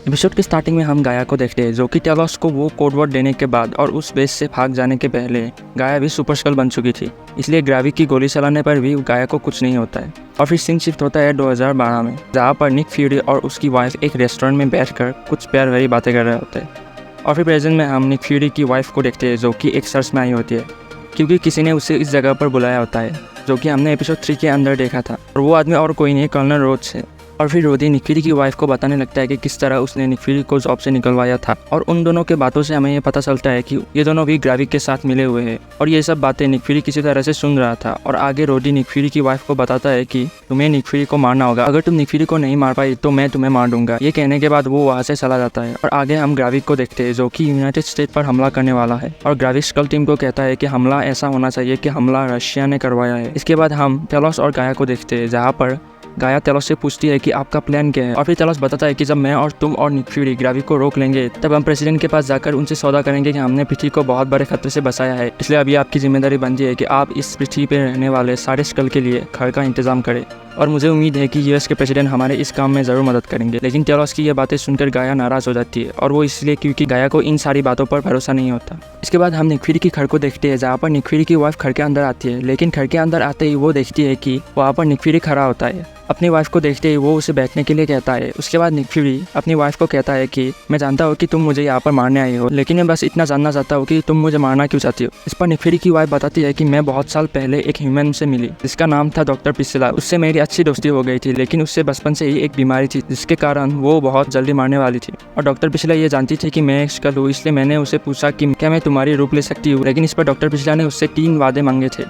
Episode के starting में हम गाया को देखते हैं जो कि टेलोस को वो कोडवर्ड देने के बाद और उस बेस से भाग जाने के पहले गाया भी सुपर स्कल बन चुकी थी, इसलिए ग्राविक की गोली चलाने पर भी गाया को कुछ नहीं होता है। और फिर सीन शिफ्ट होता है 2012 में, जहाँ पर निक फ्यूरी और उसकी वाइफ एक रेस्टोरेंट में बैठकर कुछ प्यार भरी बातें कर रहे होते हैं। और फिर प्रेजेंट में हम निक फ्यूरी की वाइफ को देखते हैं जो कि एक सर्च में आई होती है, क्योंकि किसी ने उसे इस जगह पर बुलाया होता है, जो कि हमने एपिसोड 3 के अंदर देखा था। और वो आदमी और कोई नहीं, कर्नल रोड्स है। और फिर रोडी निक फ्यूरी की वाइफ को बताने लगता है कि किस तरह उसने निक फ्यूरी को जॉब से निकलवाया था। और उन दोनों के बातों से हमें ये पता चलता है कि ये दोनों भी ग्राविक के साथ मिले हुए हैं। और ये सब बातें निक फ्यूरी किसी तरह से सुन रहा था। और आगे रोडी निक फ्यूरी की वाइफ को बताता है कि तुम्हें निक फ्यूरी को मारना होगा, अगर तुम निक फ्यूरी को नहीं मार पाई तो मैं तुम्हें मार दूंगा। ये कहने के बाद वो वहाँ से चला जाता है। और आगे हम ग्राविक को देखते हैं जो कि यूनाइटेड स्टेट पर हमला करने वाला है। और ग्राविक स्कल टीम को कहता है कि हमला ऐसा होना चाहिए कि हमला रशिया ने करवाया है। इसके बाद हम टेलोस और गाया को देखते हैं, जहाँ पर गाया टेलोस से पूछती है कि आपका प्लान क्या है। और फिर टेलोस बताता है कि जब मैं और तुम और निक फ्यूरी ग्राविक को रोक लेंगे तब हम प्रेसिडेंट के पास जाकर उनसे सौदा करेंगे कि हमने पृथ्वी को बहुत बड़े खतरे से बचाया है, इसलिए अभी आपकी जिम्मेदारी बनती है कि आप इस पृथ्वी पर रहने वाले सारे स्कल के लिए घर का इंतजाम करें। और मुझे उम्मीद है कि यूएस के प्रेसिडेंट हमारे इस काम में ज़रूर मदद करेंगे। लेकिन टेलोस की ये बातें सुनकर गाया नाराज़ हो जाती है, और वो इसलिए क्योंकि गाया को इन सारी बातों पर भरोसा नहीं होता। इसके बाद हम निक फ्यूरी की घर को देखते हैं, जहाँ पर निक फ्यूरी की वाइफ घर के अंदर आती है। लेकिन घर के अंदर आते ही वो देखती है कि वहाँ पर निक फ्यूरी खड़ा होता है। अपनी वाइफ को देखते ही वो उसे बैठने के लिए कहता है। उसके बाद निक फ्यूरी अपनी वाइफ को कहता है कि मैं जानता हूँ कि तुम मुझे यहाँ पर मारने आई हो, लेकिन मैं बस इतना जानना चाहता हूँ कि तुम मुझे मारना क्यों चाहती हो। इस पर निक फ्यूरी की वाइफ बताती है कि मैं बहुत साल पहले एक ह्यूमन से मिली जिसका नाम था डॉक्टर पिस्सिला। उससे मेरी अच्छी दोस्ती हो गई थी, लेकिन उससे बचपन से ही एक बीमारी थी जिसके कारण वो बहुत जल्दी मारने वाली थी। और डॉक्टर पिस्सिला ये जानती थी कि मैं स्कल हूँ, इसलिए मैंने उसे पूछा कि क्या मैं तुम्हारी रूप ले सकती हूँ। लेकिन इस पर डॉक्टर पिस्सिला ने उससे 3 वादे मांगे थे।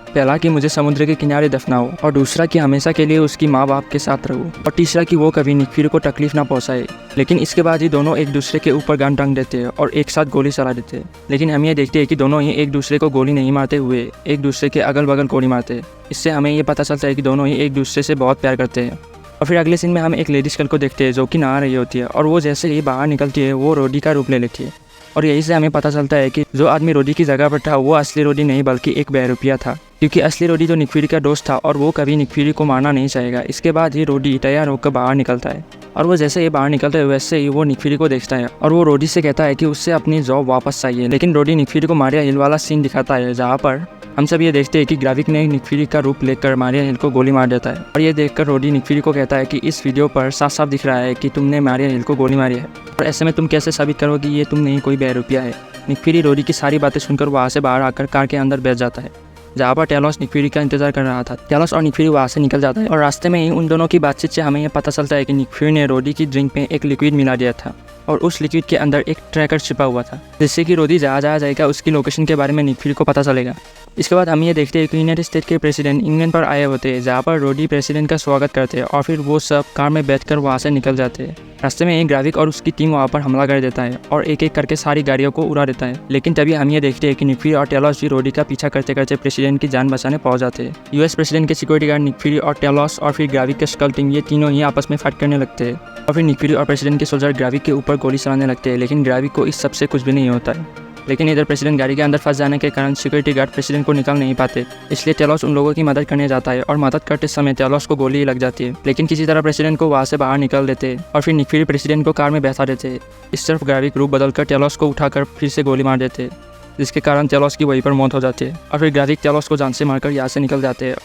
पहला कि मुझे समुद्र के किनारे दफनाओ, और दूसरा कि हमेशा के लिए उसकी माँ बाप के साथ रहूं, और तीसरा कि वो कभी निक फ्यूरी को तकलीफ ना पहुंचाए। लेकिन इसके बाद ही दोनों एक दूसरे के ऊपर गन टांग देते हैं और एक साथ गोली चला देते हैं। लेकिन हम ये देखते हैं कि दोनों ही एक दूसरे को गोली नहीं मारते हुए एक दूसरे के अगल बगल गोली मारते हैं। इससे हमें ये पता चलता है कि दोनों ही एक दूसरे से बहुत प्यार करते हैं। और फिर अगले सीन में हम एक लेडी स्कल को देखते हैं जो कि नहा रही होती है, और वो जैसे ही बाहर निकलती है वो रोडी का रूप ले लेती है। और यही से हमें पता चलता है कि जो आदमी रोडी की जगह पर था वो असली रोडी नहीं बल्कि एक बहरूपिया था, क्योंकि असली रोडी तो निक फ्यूरी का दोस्त था और वो कभी निक फ्यूरी को मारना नहीं चाहेगा। इसके बाद ही रोडी तैयार होकर बाहर निकलता है, और वो जैसे ही बाहर निकलता है वैसे ही वो निक फ्यूरी को देखता है और वो रोडी से कहता है कि उससे अपनी जॉब वापस चाहिए। लेकिन रोडी निक फ्यूरी को मारिया हिल वाला सीन दिखाता है, जहाँ पर हम सब ये देखते हैं कि ग्राविक ने निक फ्यूरी का रूप लेकर मारिया हिल को गोली मार देता है। और ये देखकर रोडी निक फ्यूरी को कहता है कि इस वीडियो पर साफ साफ दिख रहा है कि तुमने मारिया हिल को गोली मारी है, और ऐसे में तुम कैसे साबित करोगे कि ये तुम नहीं कोई बहरूपिया है। निक फ्यूरी रोडी की सारी बातें सुनकर वहाँ से बाहर आकर कार के अंदर बैठ जाता है, जहाँ पर टेलोस निक फ्यूरी का इंतजार कर रहा था। टेलोस और निक फ्यूरी वहाँ से निकल जाता है, और रास्ते में ही उन दोनों की बातचीत से हमें यह पता चलता है कि निक फ्यूरी ने रोडी की ड्रिंक में एक लिक्विड मिला दिया था, और उस लिक्विड के अंदर एक ट्रैकर छिपा हुआ था, जिससे कि रोडी जहाँ जाएगा उसकी लोकेशन के बारे में निक फ्यूरी को पता चलेगा। इसके बाद हम ये देखते हैं कि यूनाइटेड स्टेट के प्रेसिडेंट इंग्लैंड पर आए होते हैं, जहाँ पर रोडी प्रेसिडेंट का स्वागत करते हैं, और फिर वो सब कार में बैठकर वहाँ से निकल जाते हैं। रास्ते में एक ग्राविक और उसकी टीम वहाँ पर हमला कर देता है और एक एक करके सारी गाड़ियों को उड़ा देता है। लेकिन तभी हम ये देखते हैं कि निक फ्यूरी और टेलोस भी रोडी का पीछा करते करते प्रेसिडेंट की जान बचाने पहुँच जाते हैं। यूएस प्रेसिडेंट के सिक्योरिटी गार्ड निक फ्यूरी और टेलोस और फिर ग्राविक के स्कल टीम ये तीनों ही आपस में फाइट करने लगते हैं, और फिर निक फ्यूरी और प्रेसिडेंट के सोल्जर ग्राविक के ऊपर गोली चलाने लगते हैं। लेकिन ग्राविक को इस सबसे कुछ भी नहीं होता है। लेकिन इधर प्रेसिडेंट गाड़ी के अंदर फंस जाने के कारण सिक्योरिटी गार्ड प्रेसिडेंट को निकाल नहीं पाते, इसलिए टेलोस उन लोगों की मदद करने जाता है, और मदद करते समय टेलोस को गोली लग जाती है। लेकिन किसी तरह प्रेसिडेंट को वहाँ से बाहर निकाल देते हैं, और फिर निक फ्यूरी प्रेसिडेंट को कार में बैठा देते हैं। इस तरफ ग्राविक रूप बदलकर टेलोस को उठाकर फिर से गोली मार देते हैं, जिसके कारण टेलोस की वहीं पर मौत हो जाती है। और फिर ग्राविक टेलोस को जान से मारकर यहाँ से निकल जाते हैं।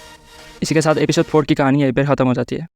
इसी के साथ एपिसोड 4 की कहानी यहीं पर खत्म हो जाती है।